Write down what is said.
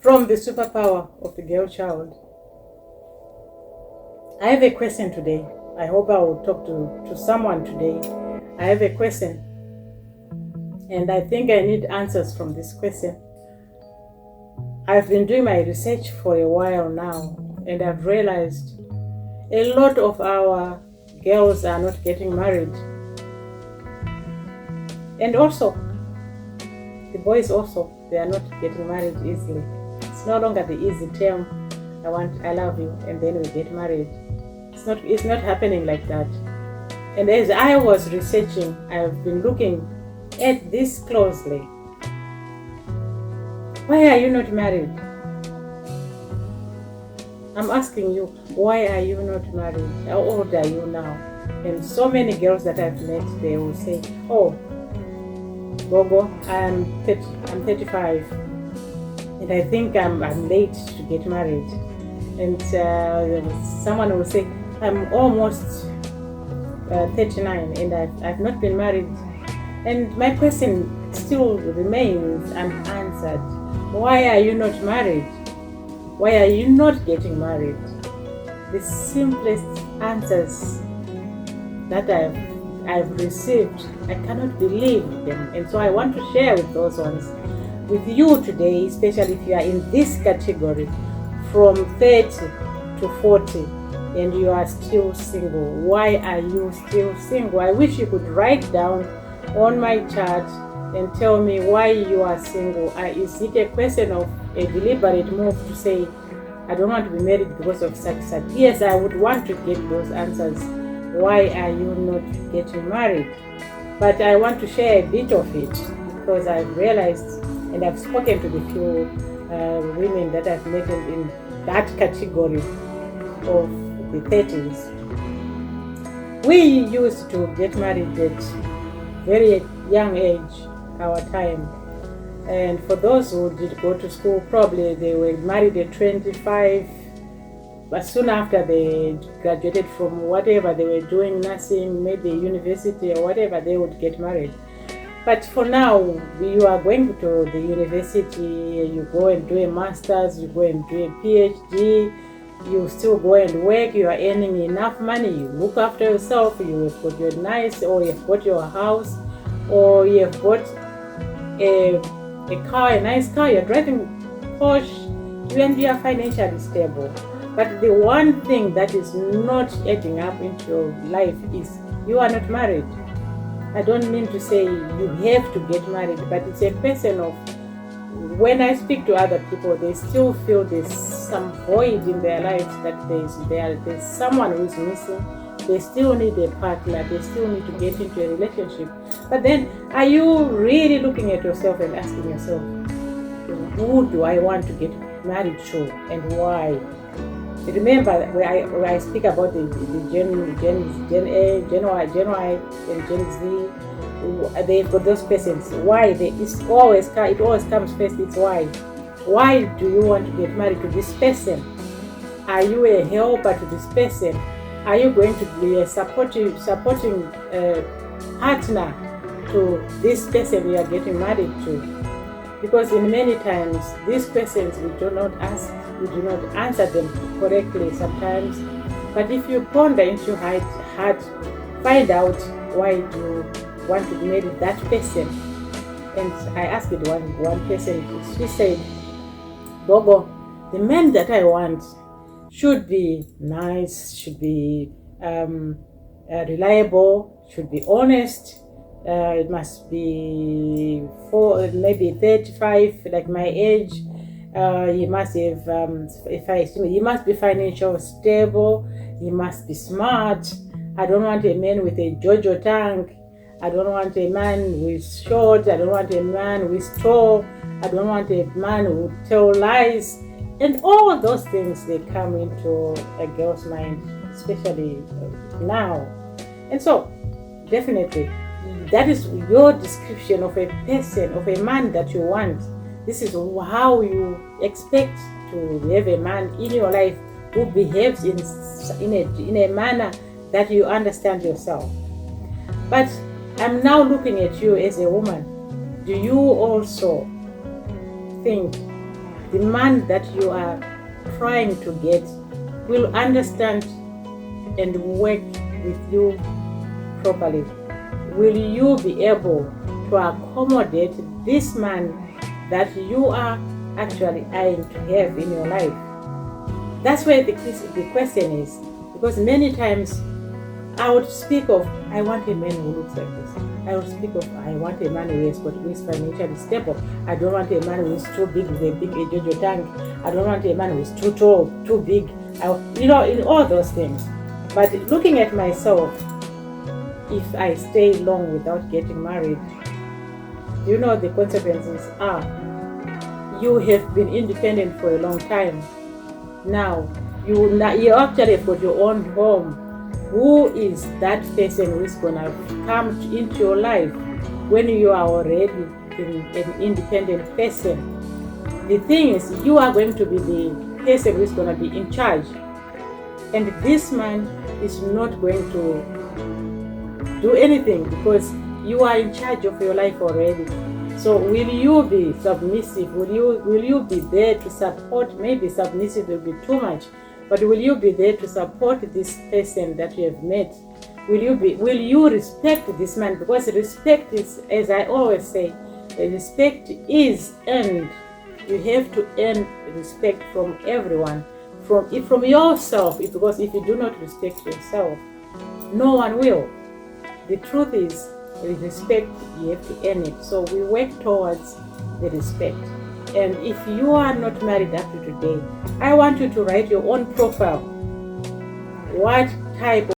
from the superpower of the girl child. I have a question today. I hope I will talk to someone today. I have a question, and I think I need answers from this question. I've been doing my research for a while now, and I've realized a lot of our girls are not getting married. And also, the boys also, they are not getting married easily. It's no longer the easy term, I love you, and then we get married. It's not happening like that. And as I was researching, I've been looking at this closely. Why are you not married? I'm asking you, why are you not married? How old are you now? And so many girls that I've met, they will say, oh, Gogo, I'm 35, and I think I'm late to get married. And someone will say, I'm almost 39, and I've not been married. And my question still remains unanswered. Why are you not married? Why are you not getting married? The simplest answers that I've received, I cannot believe them, and so I want to share with those ones with you today, especially if you are in this category from 30 to 40 and you are still single. Why are you still single? I wish you could write down on my chart and tell me why you are single. Is it a question of a deliberate move to say, I don't want to be married because of such? Yes, I would want to get those answers. Why are you not getting married? But I want to share a bit of it because I've realized, and I've spoken to the few women that I've met in that category of the 30s. We used to get married at very young age, our time. And for those who did go to school, probably they were married at 25. But soon after they graduated from whatever they were doing, nursing, maybe university or whatever, they would get married. But for now, you are going to the university, you go and do a master's, you go and do a PhD, you still go and work, you are earning enough money, you look after yourself, you have got your nice, or you have got your house, or you have got a car, a nice car, you're driving Porsche, you are financially stable. But the one thing that is not adding up into your life is you are not married. I don't mean to say you have to get married, but it's a question of, when I speak to other people, they still feel there's some void in their lives, that there's someone who is missing. They still need a partner. They still need to get into a relationship. But then, are you really looking at yourself and asking yourself, who do I want to get married to and why? Remember, where I speak about the Gen A, Gen Y, and Gen Z, they've got those questions. Why? It always comes first. It's why. Why do you want to get married to this person? Are you a helper to this person? Are you going to be a supporting partner to this person you are getting married to? Because in many times, these questions we do not ask, we do not answer them correctly sometimes. But if you ponder into your heart, find out why you want to marry that person. And I asked one person, she said, Gogo, the man that I want should be nice, should be reliable, should be honest. It must be maybe 35, like my age. He must have, he must be financially stable. He must be smart. I don't want a man with a Jojo tank. I don't want a man who is short. I don't want a man who is tall. I don't want a man who tell lies. And all those things, they come into a girl's mind, especially now. And so, definitely, that is your description of a person, of a man that you want. This is how you expect to have a man in your life who behaves in a manner that you understand yourself. But I'm now looking at you as a woman. Do you also think the man that you are trying to get will understand and work with you properly? Will you be able to accommodate this man that you are actually eyeing to have in your life? That's where the question is. Because many times I would speak of, I want a man who looks like this. I would speak of, I want a man who is financially stable. I don't want a man who is too big with a big jojo tank. I don't want a man who is too tall, too big. In all those things. But looking at myself, if I stay long without getting married, the consequences are you have been independent for a long time. Now, you actually have got your own home. Who is that person who is going to come into your life when you are already an independent person? The thing is, you are going to be the person who is going to be in charge. And this man is not going to do anything because you are in charge of your life already. So will you be submissive? Will you be there to support? Maybe submissive will be too much, but will you be there to support this person that you have met? Will you respect this man? Because respect is, as I always say, respect is earned. You have to earn respect from everyone, from yourself. Because if you do not respect yourself, no one will. The truth is, with respect, you have to earn it. So we work towards the respect. And if you are not married up to today, I want you to write your own profile. What type